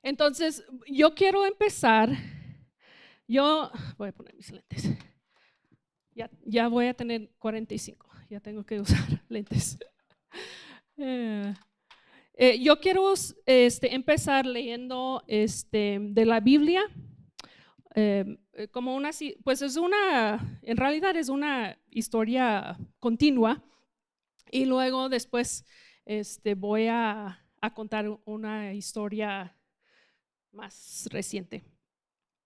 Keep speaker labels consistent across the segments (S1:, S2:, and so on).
S1: Entonces, yo quiero empezar. Yo voy a poner mis lentes. Ya voy a tener 45. Ya tengo que usar lentes. Yo quiero empezar leyendo de la Biblia. Como pues en realidad es una historia continua. Y luego después voy a contar una historia más reciente.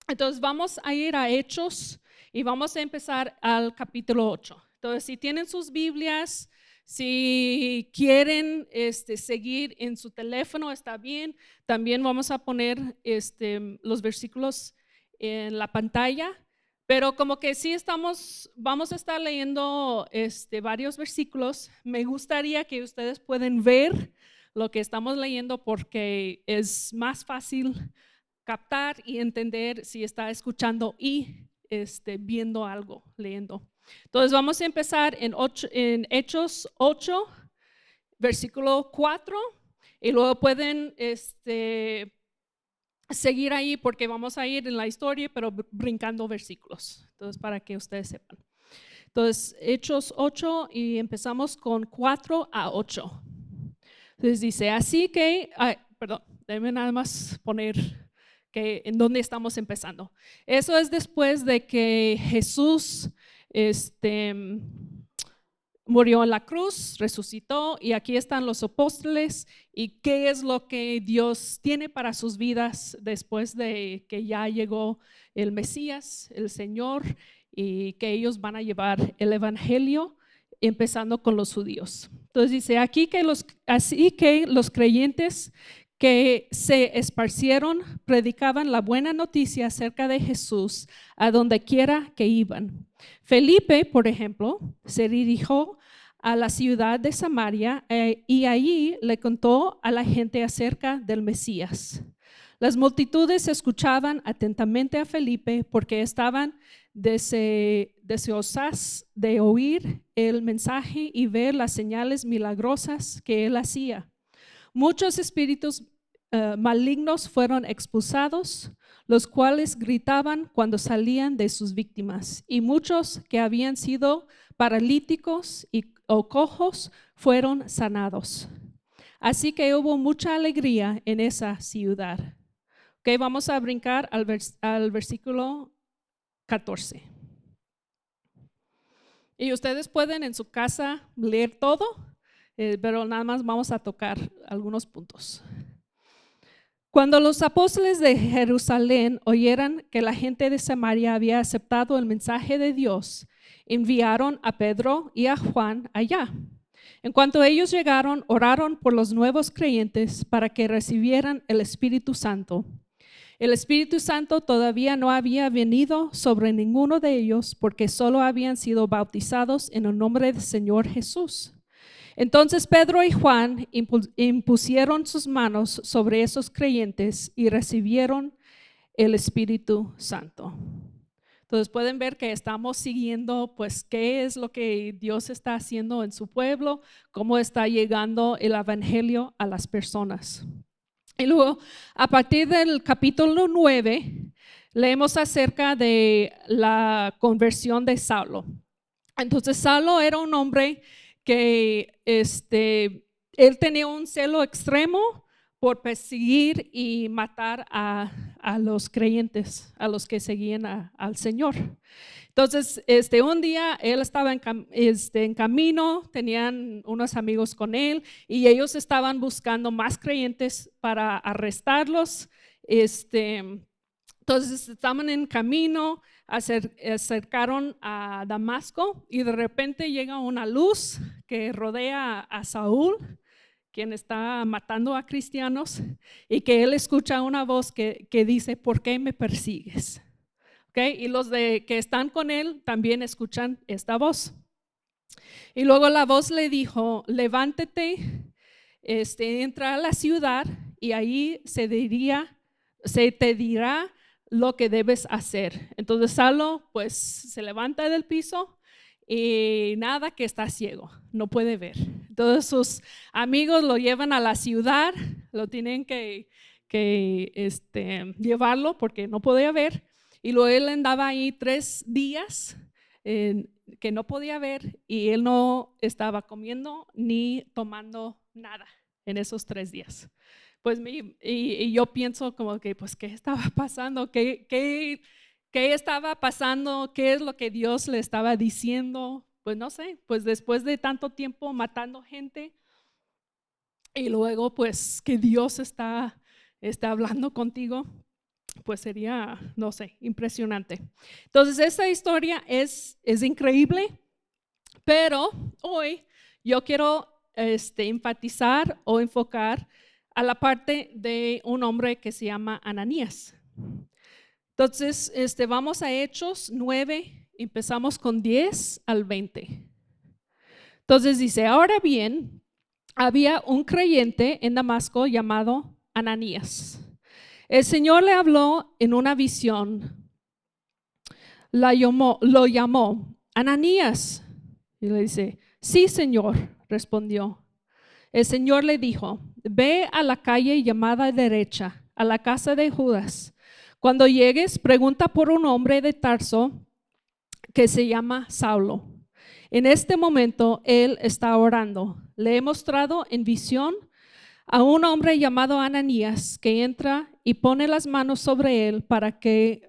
S1: Entonces vamos a ir a Hechos y vamos a empezar al capítulo 8. Entonces, si tienen sus Biblias, si quieren seguir en su teléfono, está bien. También vamos a poner los versículos en la pantalla. Pero como que sí vamos a estar leyendo varios versículos. Me gustaría que ustedes puedan ver lo que estamos leyendo porque es más fácil captar y entender si está escuchando y viendo algo, leyendo. Entonces vamos a empezar en Hechos 8, versículo 4, y luego pueden seguir ahí porque vamos a ir en la historia, pero brincando versículos. Entonces, para que ustedes sepan. Entonces, Hechos 8 y empezamos con 4 a 8. Entonces dice, así que, déjenme nada más poner en dónde estamos empezando. Eso es después de que Jesús murió en la cruz, resucitó, y aquí están los apóstoles y qué es lo que Dios tiene para sus vidas después de que ya llegó el Mesías, el Señor, y que ellos van a llevar el evangelio empezando con los judíos. Entonces dice así que los creyentes que se esparcieron predicaban la buena noticia acerca de Jesús a donde quiera que iban. Felipe, por ejemplo, se dirigió a la ciudad de Samaria y allí le contó a la gente acerca del Mesías. Las multitudes escuchaban atentamente a Felipe porque estaban deseosas de oír el mensaje y ver las señales milagrosas que él hacía. Muchos espíritus malignos fueron expulsados, los cuales gritaban cuando salían de sus víctimas, y muchos que habían sido paralíticos o cojos fueron sanados. Así que hubo mucha alegría en esa ciudad. Okay, vamos a brincar al versículo 14. Y ustedes pueden en su casa leer todo, pero nada más vamos a tocar algunos puntos. Cuando los apóstoles de Jerusalén oyeran que la gente de Samaria había aceptado el mensaje de Dios, enviaron a Pedro y a Juan allá. En cuanto ellos llegaron, oraron por los nuevos creyentes para que recibieran el Espíritu Santo. El Espíritu Santo todavía no había venido sobre ninguno de ellos porque solo habían sido bautizados en el nombre del Señor Jesús. Entonces Pedro y Juan impusieron sus manos sobre esos creyentes y recibieron el Espíritu Santo. Entonces pueden ver que estamos siguiendo pues qué es lo que Dios está haciendo en su pueblo, cómo está llegando el evangelio a las personas. Y luego a partir del capítulo 9 leemos acerca de la conversión de Saulo. Entonces Saulo era un hombre que él tenía un celo extremo por perseguir y matar a los creyentes, a los que seguían al Señor. Entonces, un día él estaba en camino, tenían unos amigos con él y ellos estaban buscando más creyentes para arrestarlos. Entonces estaban en camino, acercaron a Damasco y de repente llega una luz que rodea a Saúl, quien está matando a cristianos, y que él escucha una voz que dice, ¿por qué me persigues? Okay, y los que están con él también escuchan esta voz. Y luego la voz le dijo, levántate, entra a la ciudad y ahí se te dirá lo que debes hacer. Entonces Saulo pues se levanta del piso y nada, que está ciego, no puede ver. Entonces sus amigos lo llevan a la ciudad, lo tienen que llevarlo porque no podía ver. Y luego él andaba ahí 3 días que no podía ver y él no estaba comiendo ni tomando nada en esos 3 días. Pues y yo pienso como que, pues, ¿qué estaba pasando? ¿Qué estaba pasando? ¿Qué es lo que Dios le estaba diciendo? Pues no sé, pues después de tanto tiempo matando gente y luego pues que Dios está hablando contigo, pues sería, no sé, impresionante. Entonces, esta historia es increíble, pero hoy yo quiero enfatizar o enfocar a la parte de un hombre que se llama Ananías. Entonces, vamos a Hechos 9, empezamos con 10 al 20. Entonces dice, ahora bien, había un creyente en Damasco llamado Ananías. El Señor le habló en una visión, lo llamó, Ananías. Y le dice, sí, Señor, respondió. El Señor le dijo, ve a la calle llamada derecha, a la casa de Judas. Cuando llegues, pregunta por un hombre de Tarso que se llama Saulo. En este momento él está orando. Le he mostrado en visión a un hombre llamado Ananías que entra y pone las manos sobre él para que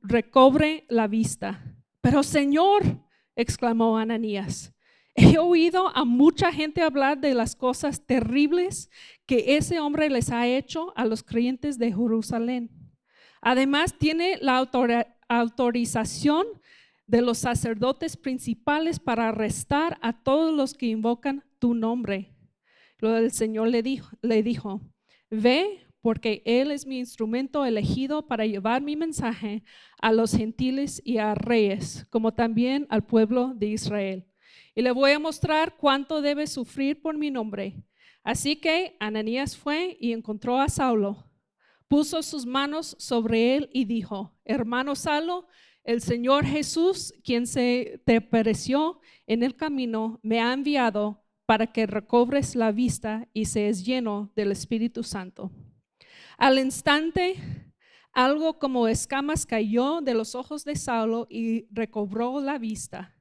S1: recobre la vista. Pero Señor, exclamó Ananías, he oído a mucha gente hablar de las cosas terribles que ese hombre les ha hecho a los creyentes de Jerusalén. Además, tiene la autorización de los sacerdotes principales para arrestar a todos los que invocan tu nombre. Luego el Señor le dijo, ve, porque Él es mi instrumento elegido para llevar mi mensaje a los gentiles y a reyes, como también al pueblo de Israel. Y le voy a mostrar cuánto debe sufrir por mi nombre. Así que Ananías fue y encontró a Saulo. Puso sus manos sobre él y dijo, hermano Saulo, el Señor Jesús, quien se te apareció en el camino, me ha enviado para que recobres la vista y seas lleno del Espíritu Santo. Al instante, algo como escamas cayó de los ojos de Saulo y recobró la vista.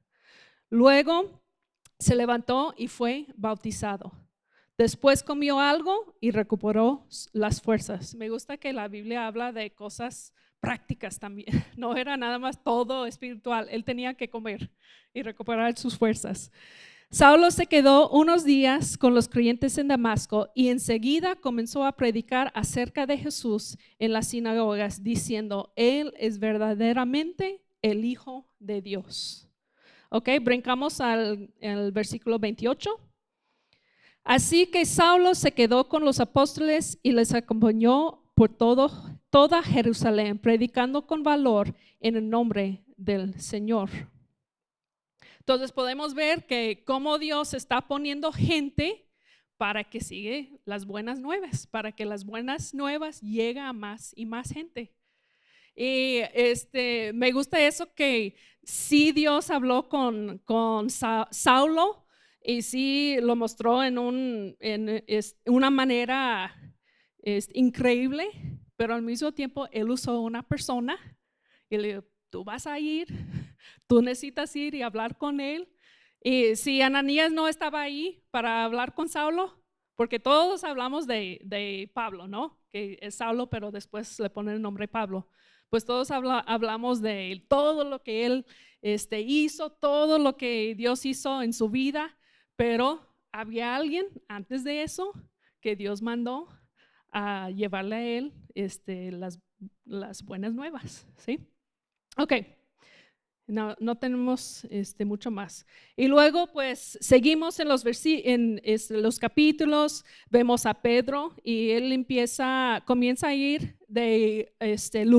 S1: Luego se levantó y fue bautizado. Después comió algo y recuperó las fuerzas. Me gusta que la Biblia habla de cosas prácticas también. No era nada más todo espiritual. Él tenía que comer y recuperar sus fuerzas. Saulo se quedó unos días con los creyentes en Damasco y enseguida comenzó a predicar acerca de Jesús en las sinagogas, diciendo, Él es verdaderamente el Hijo de Dios. Ok, brincamos al versículo 28. Así que Saulo se quedó con los apóstoles y les acompañó por toda Jerusalén, predicando con valor en el nombre del Señor. Entonces podemos ver que cómo Dios está poniendo gente para que siga las buenas nuevas, para que las buenas nuevas lleguen a más y más gente. Y me gusta eso que sí Dios habló con Saulo y sí lo mostró en una manera increíble, pero al mismo tiempo él usó una persona y le dijo, tú vas a ir, tú necesitas ir y hablar con él. Y si Ananías no estaba ahí para hablar con Saulo, porque todos hablamos de Pablo, ¿no? Que es Saulo, pero después le ponen el nombre Pablo. Pues todos hablamos de él, todo lo que él hizo, todo lo que Dios hizo en su vida, pero había alguien antes de eso que Dios mandó a llevarle a él las buenas nuevas, ¿sí? Ok, no tenemos mucho más. Y luego pues seguimos en los capítulos, vemos a Pedro y él comienza a ir de un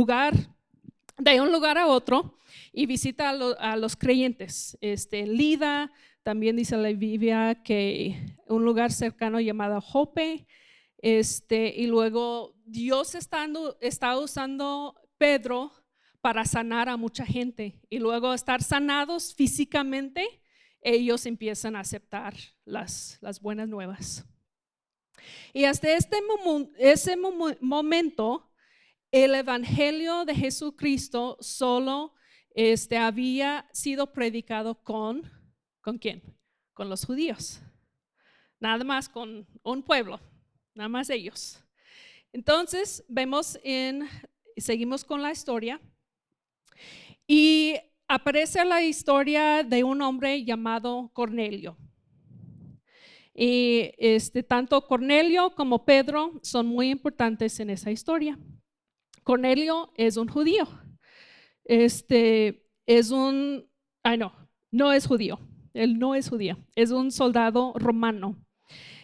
S1: lugar a otro y visita a los creyentes. Lida, también dice la Biblia que un lugar cercano llamado Jope. Y luego Dios está usando Pedro para sanar a mucha gente y luego estar sanados físicamente, ellos empiezan a aceptar las buenas nuevas. Y hasta ese momento, el evangelio de Jesucristo solo había sido predicado ¿con quién? Con los judíos. Nada más con un pueblo, nada más ellos. Entonces, seguimos con la historia y aparece la historia de un hombre llamado Cornelio. Y tanto Cornelio como Pedro son muy importantes en esa historia. Cornelio es un judío. No es judío. Él no es judío. Es un soldado romano.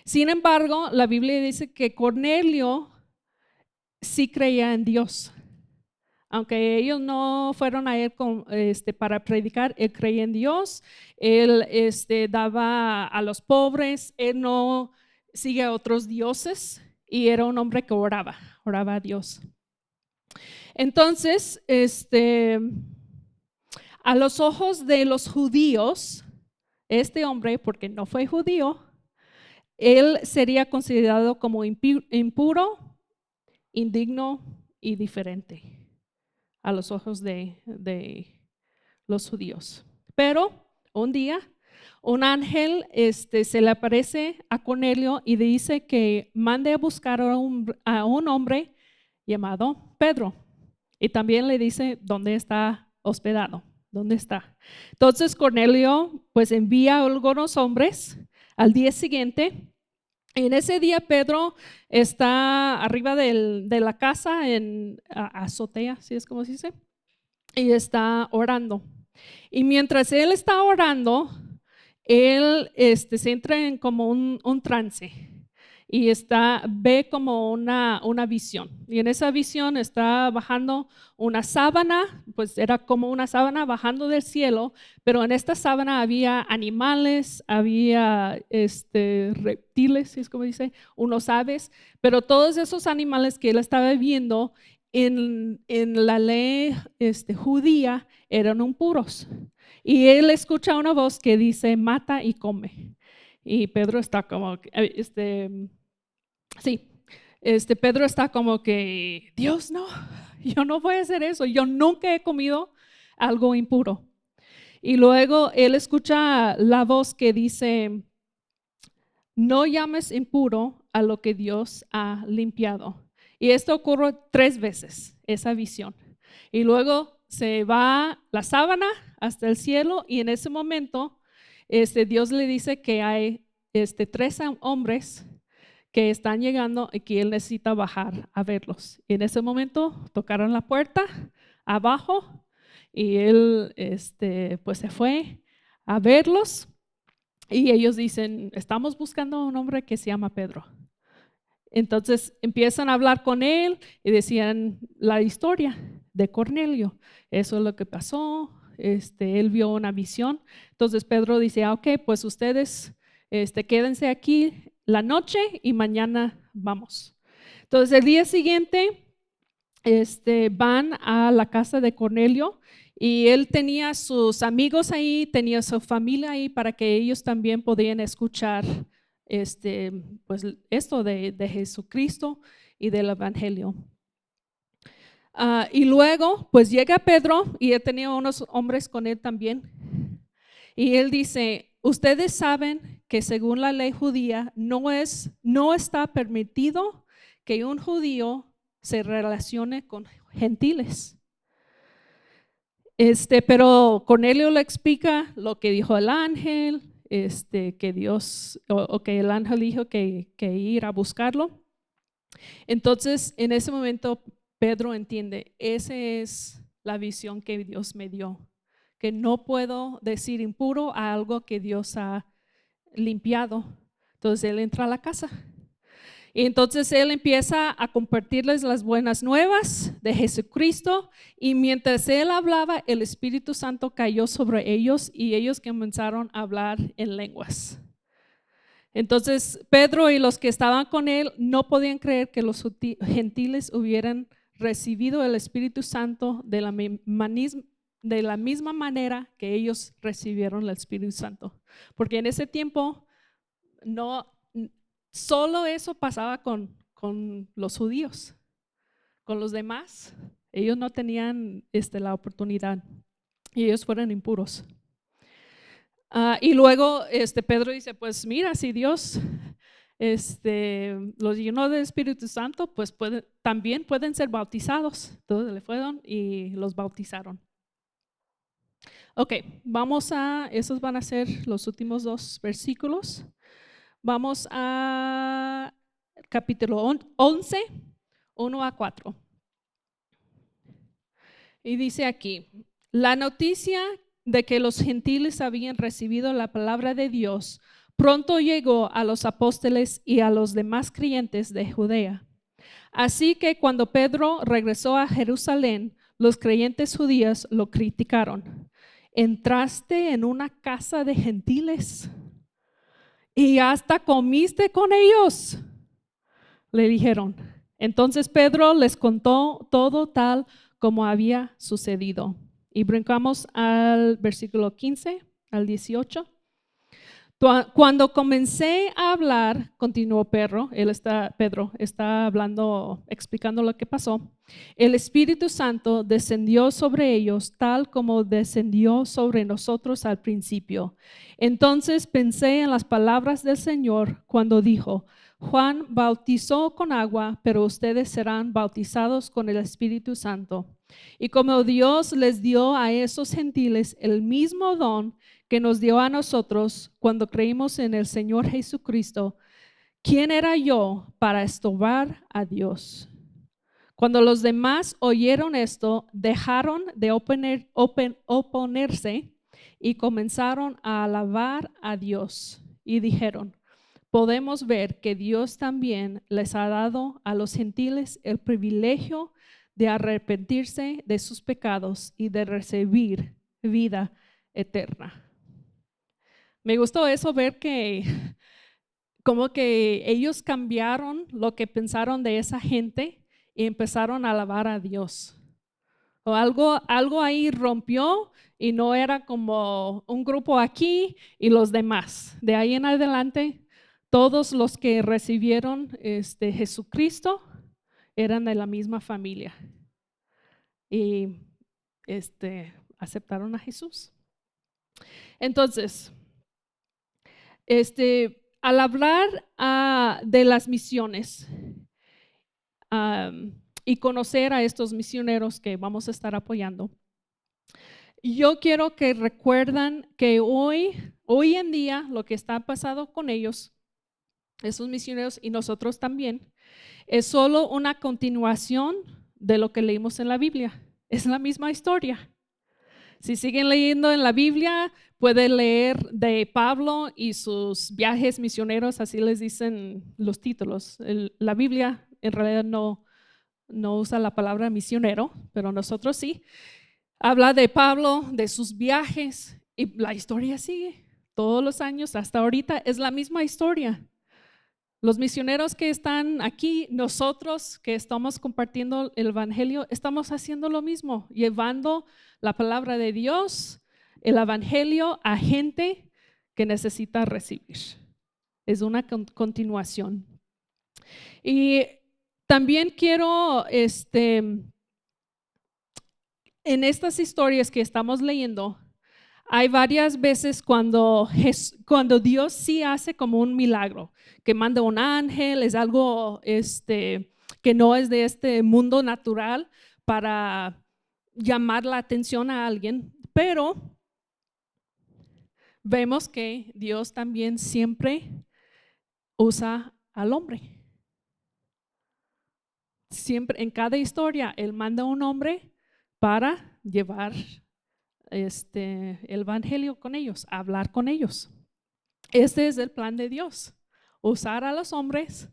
S1: Sin embargo, la Biblia dice que Cornelio sí creía en Dios. Aunque ellos no fueron a él para predicar, él creía en Dios. Él daba a los pobres. Él no sigue a otros dioses y era un hombre que oraba a Dios. Entonces, a los ojos de los judíos, este hombre, porque no fue judío, él sería considerado como impuro, indigno y diferente a los ojos de los judíos. Pero un día, un ángel se le aparece a Cornelio y dice que mande a buscar a un hombre llamado Pedro. Y también le dice dónde está hospedado, dónde está. Entonces Cornelio pues envía a algunos hombres al día siguiente. Y en ese día Pedro está arriba de la casa en azotea, ¿sí es como se dice? Y está orando. Y mientras él está orando, él se entra en como un trance y ve como una visión. Y en esa visión está bajando una sábana, pues era como una sábana bajando del cielo, pero en esta sábana había animales, había reptiles, ¿sí es como dice? Unos aves, pero todos esos animales que él estaba viendo en la ley judía eran impuros. Y él escucha una voz que dice, mata y come. Y Pedro está como, Pedro está como que, Dios, no, yo no voy a hacer eso. Yo nunca he comido algo impuro. Y luego él escucha la voz que dice, no llames impuro a lo que Dios ha limpiado. Y esto ocurre 3 veces, esa visión. Y luego se va la sábana hasta el cielo y en ese momento Dios le dice que hay 3 hombres que están llegando y que él necesita bajar a verlos. Y en ese momento tocaron la puerta abajo y él pues se fue a verlos. Y ellos dicen, estamos buscando a un hombre que se llama Pedro. Entonces empiezan a hablar con él y decían la historia de Cornelio. Eso es lo que pasó. Él vio una visión. Entonces Pedro dice, ok, pues ustedes quédense aquí la noche y mañana vamos. Entonces el día siguiente van a la casa de Cornelio. Y él tenía sus amigos ahí, tenía su familia ahí para que ellos también podían escuchar pues esto de Jesucristo y del Evangelio. Y luego pues llega Pedro y él tenía unos hombres con él también. Y él dice, ustedes saben que según la ley judía no está permitido que un judío se relacione con gentiles. Pero Cornelio le explica lo que dijo el ángel, que Dios, o que el ángel dijo que ir a buscarlo. Entonces, en ese momento, Pedro entiende, esa es la visión que Dios me dio, que no puedo decir impuro a algo que Dios ha limpiado. Entonces, él entra a la casa. Y entonces él empieza a compartirles las buenas nuevas de Jesucristo y mientras él hablaba, el Espíritu Santo cayó sobre ellos y ellos comenzaron a hablar en lenguas. Entonces Pedro y los que estaban con él no podían creer que los gentiles hubieran recibido el Espíritu Santo de la misma manera que ellos recibieron el Espíritu Santo. Porque en ese tiempo no solo eso pasaba con los judíos. Con los demás, ellos no tenían la oportunidad y ellos fueron impuros. Y luego Pedro dice, pues mira, si Dios los llenó del Espíritu Santo, pues también pueden ser bautizados. Entonces le fueron y los bautizaron. Ok, esos van a ser los últimos 2 versículos. Vamos a capítulo 11, 1-4. Y dice aquí, la noticia de que los gentiles habían recibido la palabra de Dios pronto llegó a los apóstoles y a los demás creyentes de Judea. Así que cuando Pedro regresó a Jerusalén, los creyentes judíos lo criticaron. ¿Entraste en una casa de gentiles y hasta comiste con ellos?, le dijeron. Entonces Pedro les contó todo tal como había sucedido. Y brincamos al versículo 15 al 18. Cuando comencé a hablar, continuó Pedro está hablando, explicando lo que pasó. El Espíritu Santo descendió sobre ellos tal como descendió sobre nosotros al principio. Entonces pensé en las palabras del Señor cuando dijo, Juan bautizó con agua, pero ustedes serán bautizados con el Espíritu Santo. Y como Dios les dio a esos gentiles el mismo don que nos dio a nosotros cuando creímos en el Señor Jesucristo, ¿quién era yo para estorbar a Dios? Cuando los demás oyeron esto, dejaron de oponerse y comenzaron a alabar a Dios y dijeron, podemos ver que Dios también les ha dado a los gentiles el privilegio de arrepentirse de sus pecados y de recibir vida eterna. Me gustó eso, ver que como que ellos cambiaron lo que pensaron de esa gente y empezaron a alabar a Dios. O algo ahí rompió y no era como un grupo aquí y los demás. De ahí en adelante, todos los que recibieron Jesucristo eran de la misma familia y aceptaron a Jesús. Entonces, al hablar de las misiones y conocer a estos misioneros que vamos a estar apoyando, yo quiero que recuerdan que hoy en día lo que está pasando con ellos, esos misioneros y nosotros también, es solo una continuación de lo que leímos en la Biblia. Es la misma historia. Si siguen leyendo en la Biblia, pueden leer de Pablo y sus viajes misioneros, así les dicen los títulos. La Biblia en realidad no usa la palabra misionero, pero nosotros sí. Habla de Pablo, de sus viajes y la historia sigue. Todos los años hasta ahorita es la misma historia. Los misioneros que están aquí, nosotros que estamos compartiendo el evangelio, estamos haciendo lo mismo, llevando la palabra de Dios, el evangelio a gente que necesita recibir. Es una continuación. Y también quiero, en estas historias que estamos leyendo, hay varias veces cuando Dios sí hace como un milagro, que manda un ángel, es algo que no es de este mundo natural para llamar la atención a alguien, pero vemos que Dios también siempre usa al hombre. Siempre en cada historia Él manda un hombre para llevar el evangelio con ellos, hablar con ellos. Este es el plan de Dios, usar a los hombres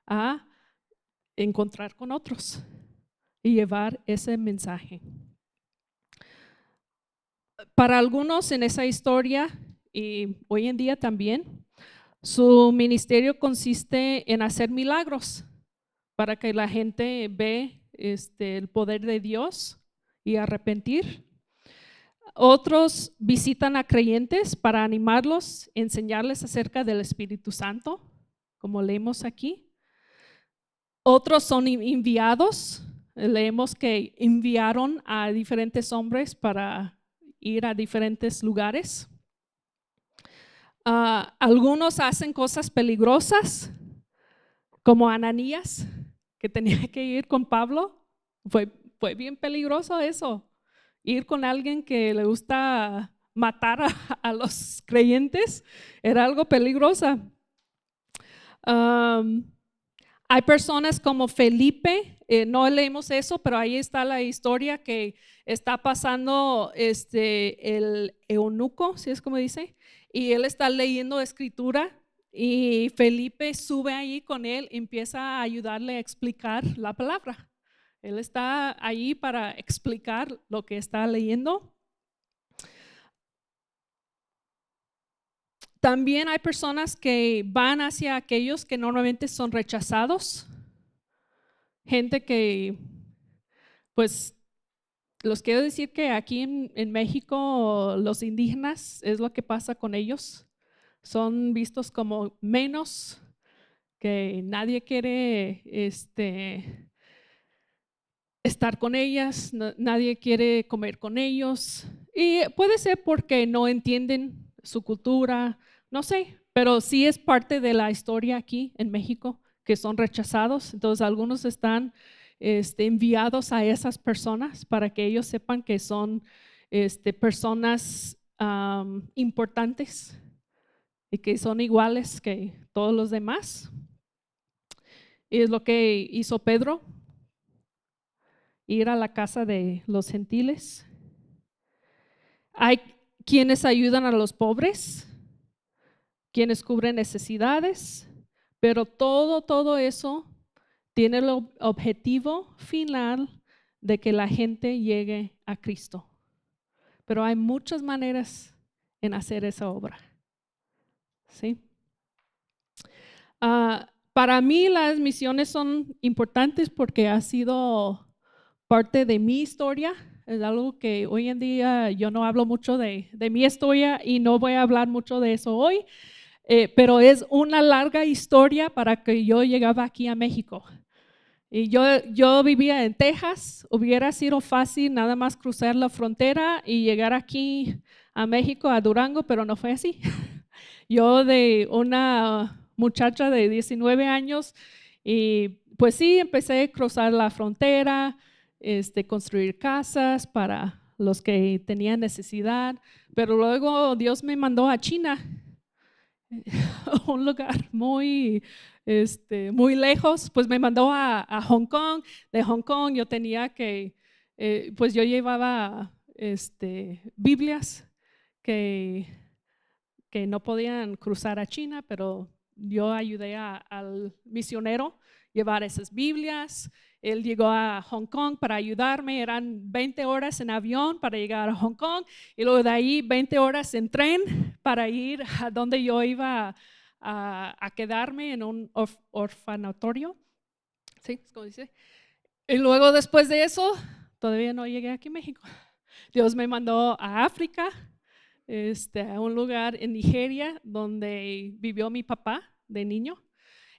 S1: a encontrar con otros y llevar ese mensaje. Para algunos en esa historia y hoy en día también, su ministerio consiste en hacer milagros para que la gente ve el poder de Dios y arrepentir. Otros visitan a creyentes para animarlos, enseñarles acerca del Espíritu Santo, como leemos aquí. Otros son enviados. Leemos que enviaron a diferentes hombres para ir a diferentes lugares. Algunos hacen cosas peligrosas, como Ananías, que tenía que ir con Pablo. Fue bien peligroso eso, ir con alguien que le gusta matar a los creyentes, era algo peligroso. Hay personas como Felipe, no leemos eso, pero ahí está la historia que está pasando el eunuco, si es como dice, y él está leyendo escritura y Felipe sube ahí con él y empieza a ayudarle a explicar la palabra. Él está ahí para explicar lo que está leyendo. También hay personas que van hacia aquellos que normalmente son rechazados. Gente que, pues, los quiero decir que aquí en México los indígenas es lo que pasa con ellos. Son vistos como menos, que nadie quiere estar con ellas, nadie quiere comer con ellos. Y puede ser porque no entienden su cultura, no sé, pero sí es parte de la historia aquí en México que son rechazados. Entonces algunos están enviados a esas personas para que ellos sepan que son personas importantes y que son iguales que todos los demás. Y es lo que hizo Pedro, ir a la casa de los gentiles. Hay quienes ayudan a los pobres, quienes cubren necesidades, pero todo eso tiene el objetivo final de que la gente llegue a Cristo. Pero hay muchas maneras en hacer esa obra. ¿Sí? Para mí las misiones son importantes porque ha sido parte de mi historia. Es algo que hoy en día yo no hablo mucho de mi historia y no voy a hablar mucho de eso hoy, pero es una larga historia para que yo llegaba aquí a México. Y yo vivía en Texas, hubiera sido fácil nada más cruzar la frontera y llegar aquí a México, a Durango, pero no fue así. Yo de una muchacha de 19 años y pues sí, empecé a cruzar la frontera, construir casas para los que tenían necesidad, pero luego Dios me mandó a China, un lugar muy lejos, pues me mandó a Hong Kong. De Hong Kong yo tenía que, pues yo llevaba Biblias que no podían cruzar a China, pero yo ayudé al misionero llevar esas Biblias. Él llegó a Hong Kong para ayudarme, eran 20 horas en avión para llegar a Hong Kong y luego de ahí 20 horas en tren para ir a donde yo iba a quedarme en un orfanatorio. ¿Sí? ¿Cómo dice? Y luego después de eso, todavía no llegué aquí a México. Dios me mandó a África, a un lugar en Nigeria donde vivió mi papá de niño.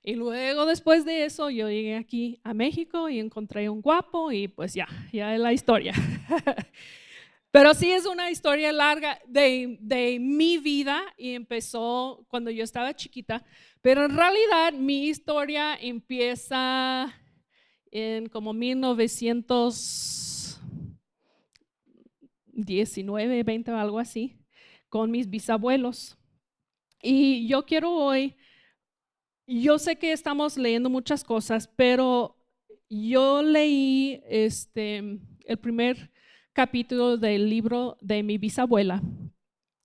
S1: Y luego después de eso yo llegué aquí a México y encontré un guapo y pues ya es la historia. Pero sí es una historia larga de mi vida y empezó cuando yo estaba chiquita, pero en realidad mi historia empieza en como 1919, 20 o algo así, con mis bisabuelos. Y yo quiero hoy, yo sé que estamos leyendo muchas cosas, pero yo leí el primer capítulo del libro de mi bisabuela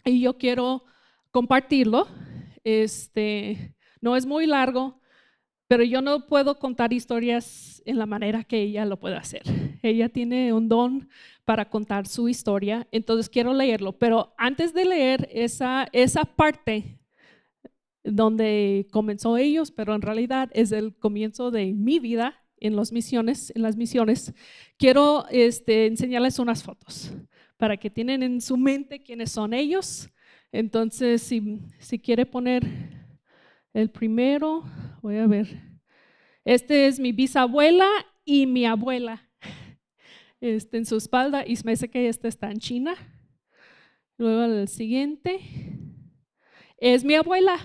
S1: y yo quiero compartirlo. No es muy largo, pero yo no puedo contar historias en la manera que ella lo puede hacer. Ella tiene un don para contar su historia, entonces quiero leerlo. Pero antes de leer esa parte donde comenzó ellos, pero en realidad es el comienzo de mi vida en las misiones, quiero enseñarles unas fotos para que tienen en su mente quiénes son ellos. Entonces, si quiere poner El primero, voy a ver. Este es mi bisabuela y mi abuela. En su espalda, y me dice que este está en China. Luego el siguiente es mi abuela.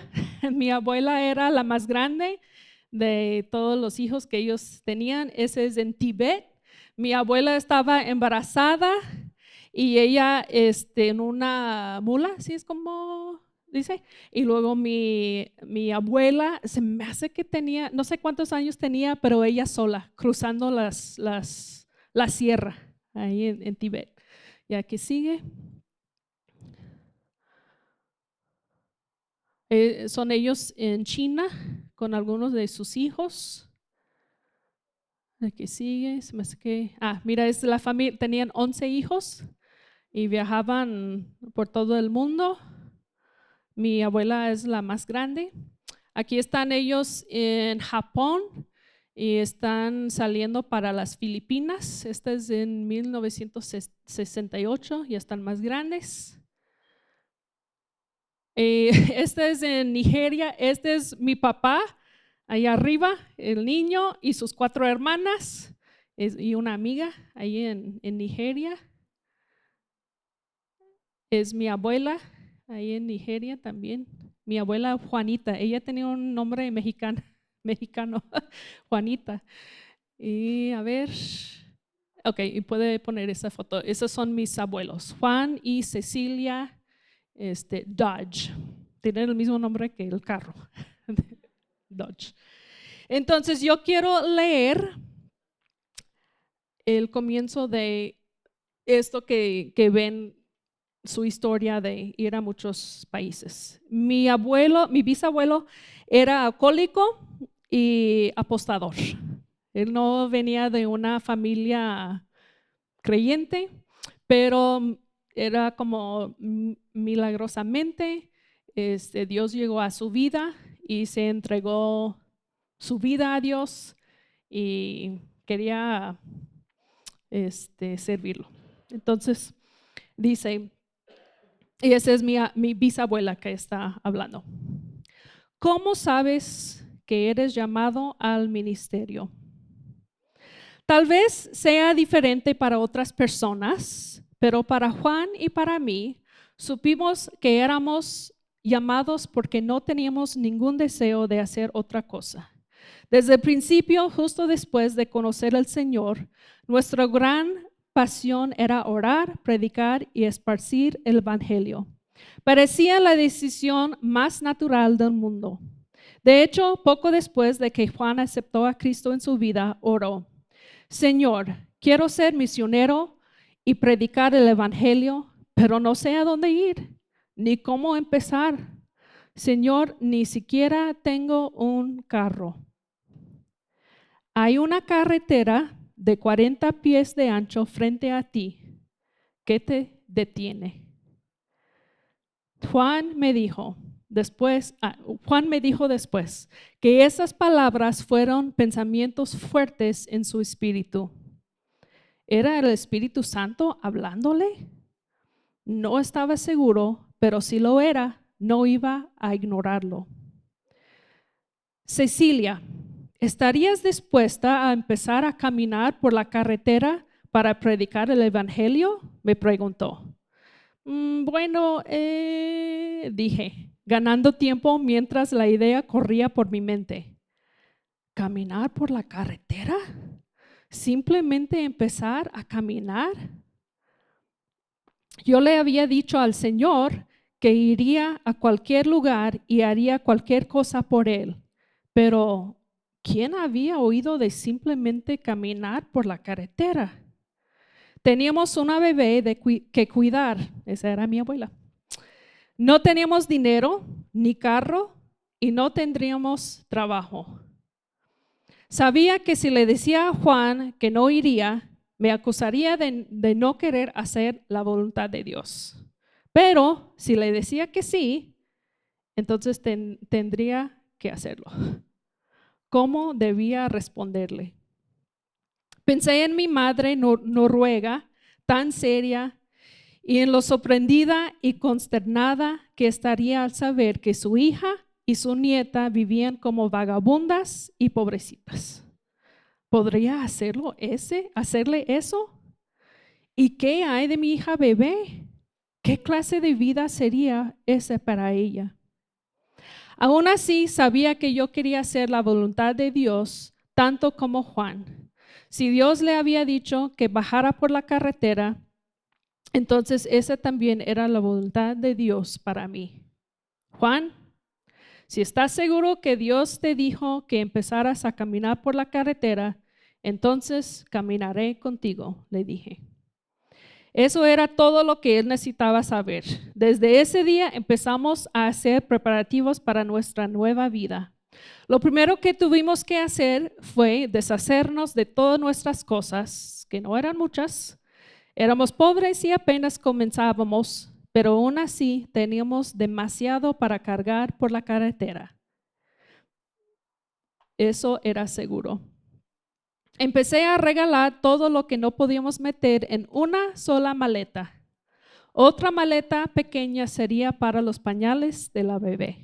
S1: Mi abuela era la más grande de todos los hijos que ellos tenían. Ese es en Tibet. Mi abuela estaba embarazada y ella en una mula, así es como dice. Y luego mi abuela, se me hace que tenía, no sé cuántos años tenía, pero ella sola, cruzando la sierra ahí en Tibet. Y aquí sigue. Son ellos en China con algunos de sus hijos. Aquí sigue, se me hace que, mira, es la familia, tenían 11 hijos y viajaban por todo el mundo. Mi abuela es la más grande. Aquí están ellos en Japón y están saliendo para las Filipinas. Este es en 1968, ya están más grandes. Este es en Nigeria. Este es mi papá, allá arriba, el niño y sus 4 hermanas y una amiga ahí en Nigeria. Es mi abuela, ahí en Nigeria también. Mi abuela Juanita, ella tenía un nombre mexicano, Juanita. Y a ver, ok, y puede poner esa foto. Esos son mis abuelos, Juan y Cecilia Dodge. Tienen el mismo nombre que el carro, Dodge. Entonces yo quiero leer el comienzo de esto que ven, su historia de ir a muchos países. Mi bisabuelo era alcohólico y apostador. Él no venía de una familia creyente, pero era como milagrosamente Dios llegó a su vida y se entregó su vida a Dios y quería servirlo. Entonces dice, y esa es mi bisabuela que está hablando. ¿Cómo sabes que eres llamado al ministerio? Tal vez sea diferente para otras personas, pero para Juan y para mí, supimos que éramos llamados porque no teníamos ningún deseo de hacer otra cosa. Desde el principio, justo después de conocer al Señor, nuestra gran pasión era orar, predicar y esparcir el evangelio. Parecía la decisión más natural del mundo. De hecho, poco después de que Juan aceptó a Cristo en su vida, oró: Señor, quiero ser misionero y predicar el evangelio, pero no sé a dónde ir, ni cómo empezar. Señor, ni siquiera tengo un carro. Hay una carretera de 40 pies de ancho frente a ti. ¿Qué te detiene? Juan me dijo después que esas palabras fueron pensamientos fuertes en su espíritu. ¿Era el Espíritu Santo hablándole? No estaba seguro, pero si lo era, no iba a ignorarlo. Cecilia, ¿estarías dispuesta a empezar a caminar por la carretera para predicar el evangelio? Me preguntó. Bueno, dije, ganando tiempo mientras la idea corría por mi mente. ¿Caminar por la carretera? ¿Simplemente empezar a caminar? Yo le había dicho al Señor que iría a cualquier lugar y haría cualquier cosa por Él, pero ¿quién había oído de simplemente caminar por la carretera? Teníamos una bebé que cuidar, esa era mi abuela. No teníamos dinero ni carro y no tendríamos trabajo. Sabía que si le decía a Juan que no iría, me acusaría de no querer hacer la voluntad de Dios. Pero si le decía que sí, entonces tendría que hacerlo. ¿Cómo debía responderle? Pensé en mi madre noruega, tan seria, y en lo sorprendida y consternada que estaría al saber que su hija y su nieta vivían como vagabundas y pobrecitas. ¿Podría hacerle eso? ¿Y qué hay de mi hija bebé? ¿Qué clase de vida sería esa para ella? Aún así, sabía que yo quería hacer la voluntad de Dios, tanto como Juan. Si Dios le había dicho que bajara por la carretera, entonces esa también era la voluntad de Dios para mí. Juan, si estás seguro que Dios te dijo que empezaras a caminar por la carretera, entonces caminaré contigo, le dije. Eso era todo lo que él necesitaba saber. Desde ese día empezamos a hacer preparativos para nuestra nueva vida. Lo primero que tuvimos que hacer fue deshacernos de todas nuestras cosas, que no eran muchas. Éramos pobres y apenas comenzábamos, pero aún así teníamos demasiado para cargar por la carretera. Eso era seguro. Empecé a regalar todo lo que no podíamos meter en una sola maleta. Otra maleta pequeña sería para los pañales de la bebé.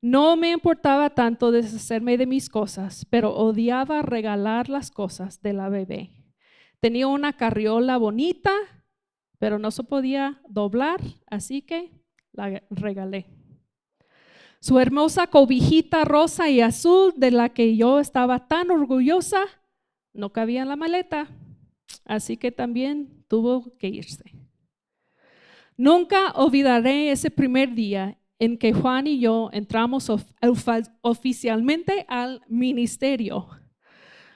S1: No me importaba tanto deshacerme de mis cosas, pero odiaba regalar las cosas de la bebé. Tenía una carriola bonita, pero no se podía doblar, así que la regalé. Su hermosa cobijita rosa y azul de la que yo estaba tan orgullosa no cabía en la maleta, así que también tuvo que irse. Nunca olvidaré ese primer día en que Juan y yo entramos oficialmente al ministerio.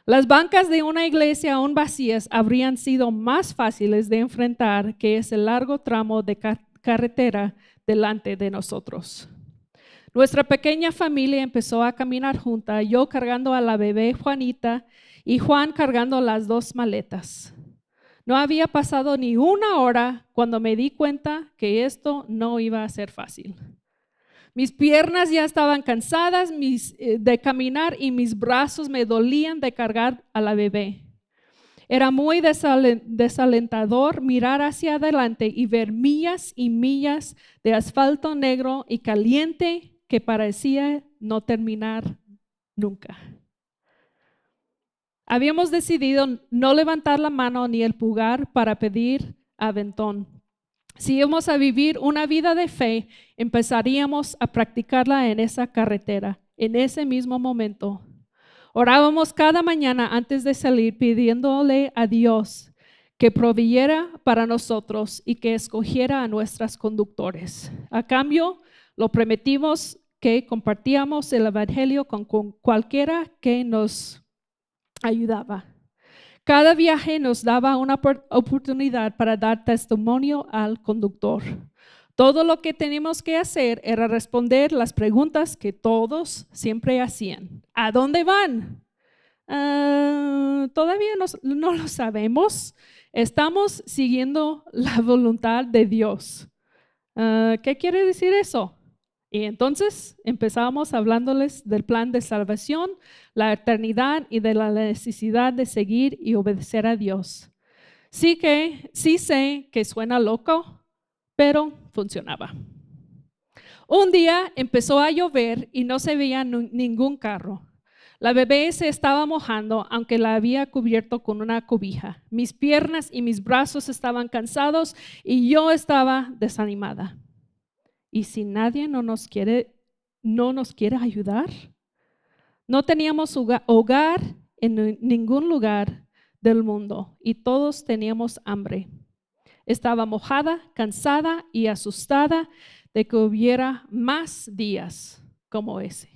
S1: Las bancas de una iglesia aún vacías habrían sido más fáciles de enfrentar que ese largo tramo de carretera delante de nosotros. Nuestra pequeña familia empezó a caminar junta, yo cargando a la bebé Juanita y Juan cargando las dos maletas. No había pasado ni una hora cuando me di cuenta que esto no iba a ser fácil. Mis piernas ya estaban cansadas de caminar y mis brazos me dolían de cargar a la bebé. Era muy desalentador mirar hacia adelante y ver millas y millas de asfalto negro y caliente que parecía no terminar nunca. Habíamos decidido no levantar la mano ni el pulgar para pedir aventón. Si íbamos a vivir una vida de fe, empezaríamos a practicarla en esa carretera, en ese mismo momento. Orábamos cada mañana antes de salir pidiéndole a Dios que proveyera para nosotros y que escogiera a nuestros conductores. A cambio, lo prometimos que compartíamos el evangelio con cualquiera que nos ayudaba. Cada viaje nos daba una oportunidad para dar testimonio al conductor. Todo lo que teníamos que hacer era responder las preguntas que todos siempre hacían. ¿A dónde van? Todavía no lo sabemos. Estamos siguiendo la voluntad de Dios. ¿Qué quiere decir eso? Y entonces empezamos hablándoles del plan de salvación, la eternidad y de la necesidad de seguir y obedecer a Dios. Sí sé que suena loco, pero funcionaba. Un día empezó a llover y no se veía ningún carro. La bebé se estaba mojando, aunque la había cubierto con una cobija. Mis piernas y mis brazos estaban cansados y yo estaba desanimada. ¿Y si nadie no nos quiere ayudar? No teníamos hogar en ningún lugar del mundo y todos teníamos hambre. Estaba mojada, cansada y asustada de que hubiera más días como ese.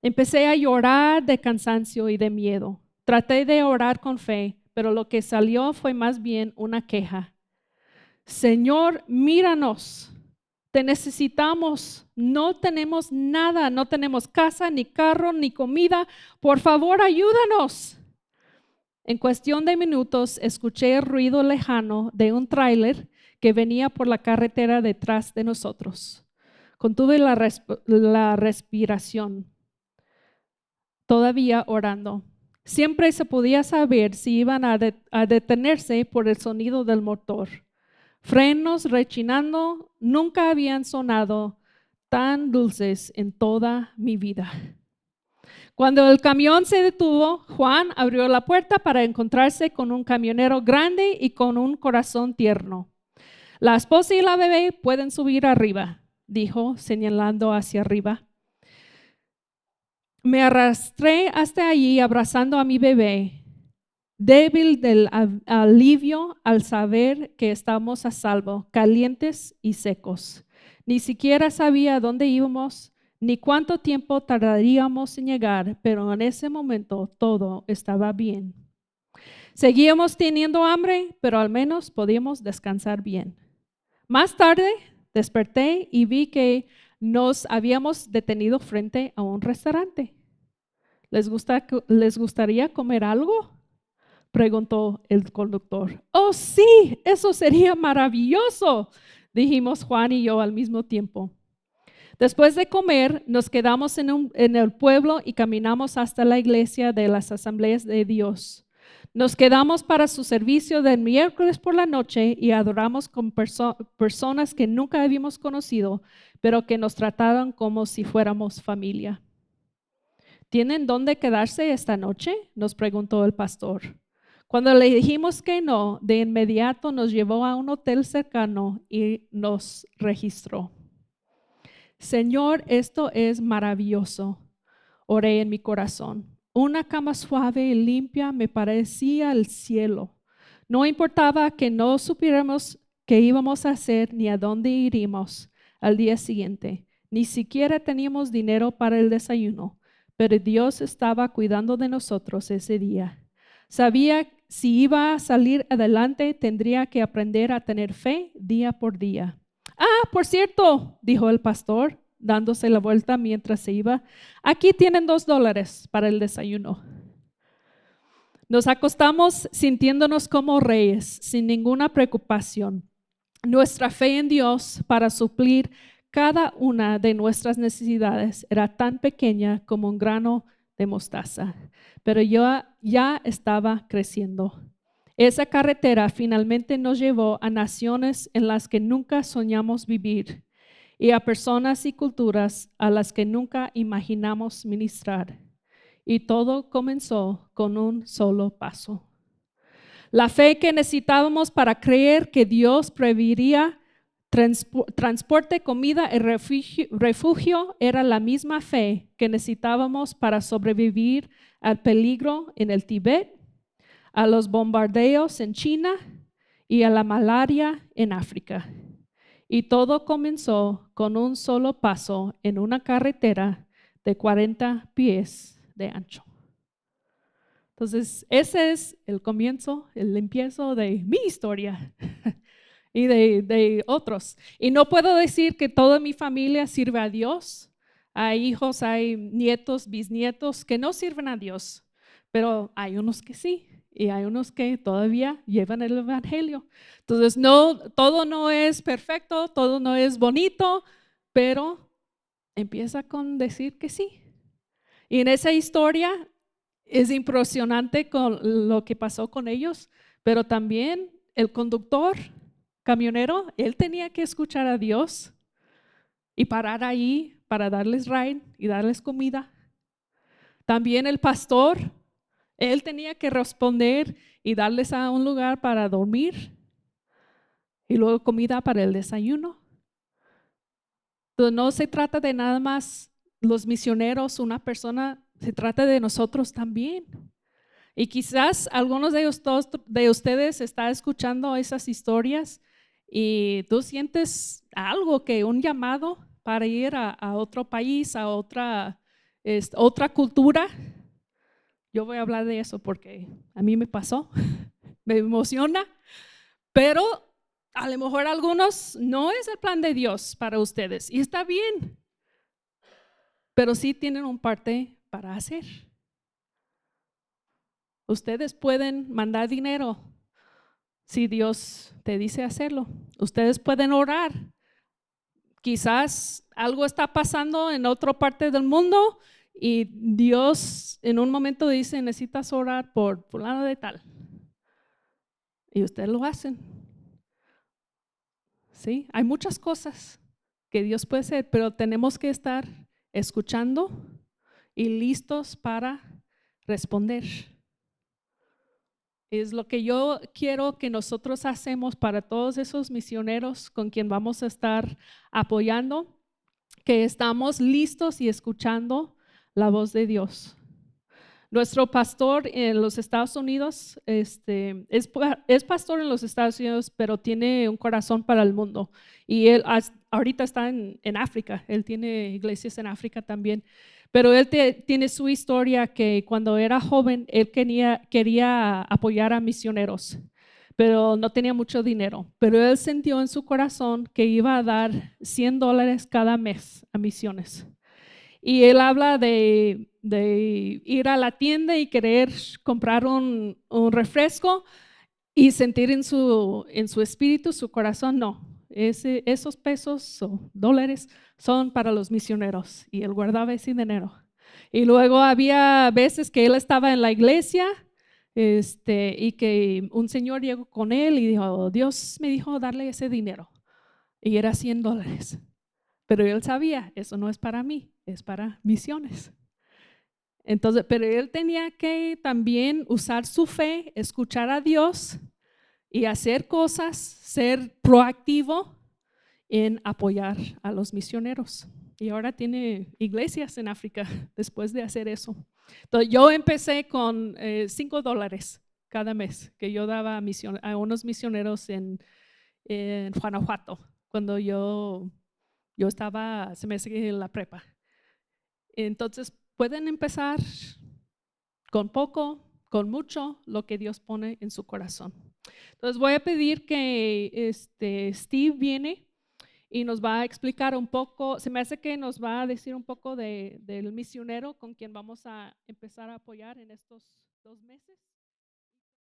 S1: Empecé a llorar de cansancio y de miedo. Traté de orar con fe, pero lo que salió fue más bien una queja. Señor, míranos. Te necesitamos, no tenemos nada, no tenemos casa, ni carro, ni comida. Por favor, ayúdanos. En cuestión de minutos, escuché el ruido lejano de un tráiler que venía por la carretera detrás de nosotros. Contuve la respiración, todavía orando. Siempre se podía saber si iban a detenerse por el sonido del motor. Frenos rechinando nunca habían sonado tan dulces en toda mi vida. Cuando el camión se detuvo, Juan abrió la puerta para encontrarse con un camionero grande y con un corazón tierno. La esposa y la bebé pueden subir arriba, dijo, señalando hacia arriba. Me arrastré hasta allí abrazando a mi bebé, débil del alivio al saber que estamos a salvo, calientes y secos. Ni siquiera sabía dónde íbamos ni cuánto tiempo tardaríamos en llegar, pero en ese momento todo estaba bien. Seguíamos teniendo hambre, pero al menos podíamos descansar bien. Más tarde desperté y vi que nos habíamos detenido frente a un restaurante. ¿Les gustaría comer algo?, preguntó el conductor. Oh, sí, eso sería maravilloso, dijimos Juan y yo al mismo tiempo. Después de comer, nos quedamos en el pueblo y caminamos hasta la iglesia de las Asambleas de Dios. Nos quedamos para su servicio del miércoles por la noche y adoramos con personas que nunca habíamos conocido, pero que nos trataron como si fuéramos familia. ¿Tienen dónde quedarse esta noche?, nos preguntó el pastor. Cuando le dijimos que no, de inmediato nos llevó a un hotel cercano y nos registró. Señor, esto es maravilloso, oré en mi corazón. Una cama suave y limpia me parecía el cielo. No importaba que no supiéramos qué íbamos a hacer ni a dónde iríamos al día siguiente. Ni siquiera teníamos dinero para el desayuno, pero Dios estaba cuidando de nosotros ese día. Sabía si iba a salir adelante, tendría que aprender a tener fe día por día. Ah, por cierto, dijo el pastor, dándose la vuelta mientras se iba. Aquí tienen $2 para el desayuno. Nos acostamos sintiéndonos como reyes, sin ninguna preocupación. Nuestra fe en Dios para suplir cada una de nuestras necesidades era tan pequeña como un grano de mostaza, pero yo ya estaba creciendo. Esa carretera finalmente nos llevó a naciones en las que nunca soñamos vivir y a personas y culturas a las que nunca imaginamos ministrar. Y todo comenzó con un solo paso. La fe que necesitábamos para creer que Dios proveería transporte, comida y refugio era la misma fe que necesitábamos para sobrevivir al peligro en el Tíbet, a los bombardeos en China y a la malaria en África. Y todo comenzó con un solo paso en una carretera de 40 pies de ancho. Entonces, ese es el comienzo, el empiezo de mi historia y de otros. Y no puedo decir que toda mi familia sirve a Dios. Hay hijos, hay nietos, bisnietos que no sirven a Dios, pero hay unos que sí. Y hay unos que todavía llevan el evangelio. Entonces, todo no es perfecto, todo no es bonito, pero empieza con decir que sí. Y en esa historia es impresionante con lo que pasó con ellos, pero también el conductor, camionero, él tenía que escuchar a Dios y parar ahí para darles ride y darles comida. También el pastor, él tenía que responder y darles a un lugar para dormir y luego comida para el desayuno. Entonces, no se trata de nada más los misioneros, una persona, se trata de nosotros también. Y quizás algunos de ustedes están escuchando esas historias y tú sientes algo, que un llamado para ir a otro país, a otra cultura. Yo voy a hablar de eso porque a mí me pasó, me emociona, pero a lo mejor algunos no es el plan de Dios para ustedes y está bien, pero sí tienen un parte para hacer. Ustedes pueden mandar dinero si Dios te dice hacerlo. Ustedes pueden orar. Quizás algo está pasando en otra parte del mundo y Dios en un momento dice, necesitas orar por fulano de tal. Y ustedes lo hacen. ¿Sí? Hay muchas cosas que Dios puede hacer, pero tenemos que estar escuchando y listos para responder. Es lo que yo quiero que nosotros hacemos para todos esos misioneros con quien vamos a estar apoyando, que estamos listos y escuchando la voz de Dios. Nuestro pastor en los Estados Unidos es pastor en los Estados Unidos, pero tiene un corazón para el mundo. Y él ahorita está en África, él tiene iglesias en África también. Pero él tiene su historia que cuando era joven, él quería apoyar a misioneros, pero no tenía mucho dinero. Pero él sintió en su corazón que iba a dar $100 cada mes a misiones. Y él habla de ir a la tienda y querer comprar un refresco y sentir en su espíritu, su corazón, no, esos pesos o dólares son para los misioneros. Y él guardaba ese dinero. Y luego había veces que él estaba en la iglesia y que un señor llegó con él y dijo, Dios me dijo darle ese dinero. Y era $100. Pero él sabía, eso no es para mí, es para misiones. Entonces, pero él tenía que también usar su fe, escuchar a Dios y hacer cosas, ser proactivo en apoyar a los misioneros. Y ahora tiene iglesias en África después de hacer eso. Entonces, yo empecé con $5 cada mes que yo daba a unos misioneros en Guanajuato, cuando yo estaba, se me hace que en la prepa. Entonces, pueden empezar con poco, con mucho, lo que Dios pone en su corazón. Entonces, voy a pedir que Steve viene y nos va a explicar un poco, se me hace que nos va a decir un poco del misionero con quien vamos a empezar a apoyar en estos 2 meses.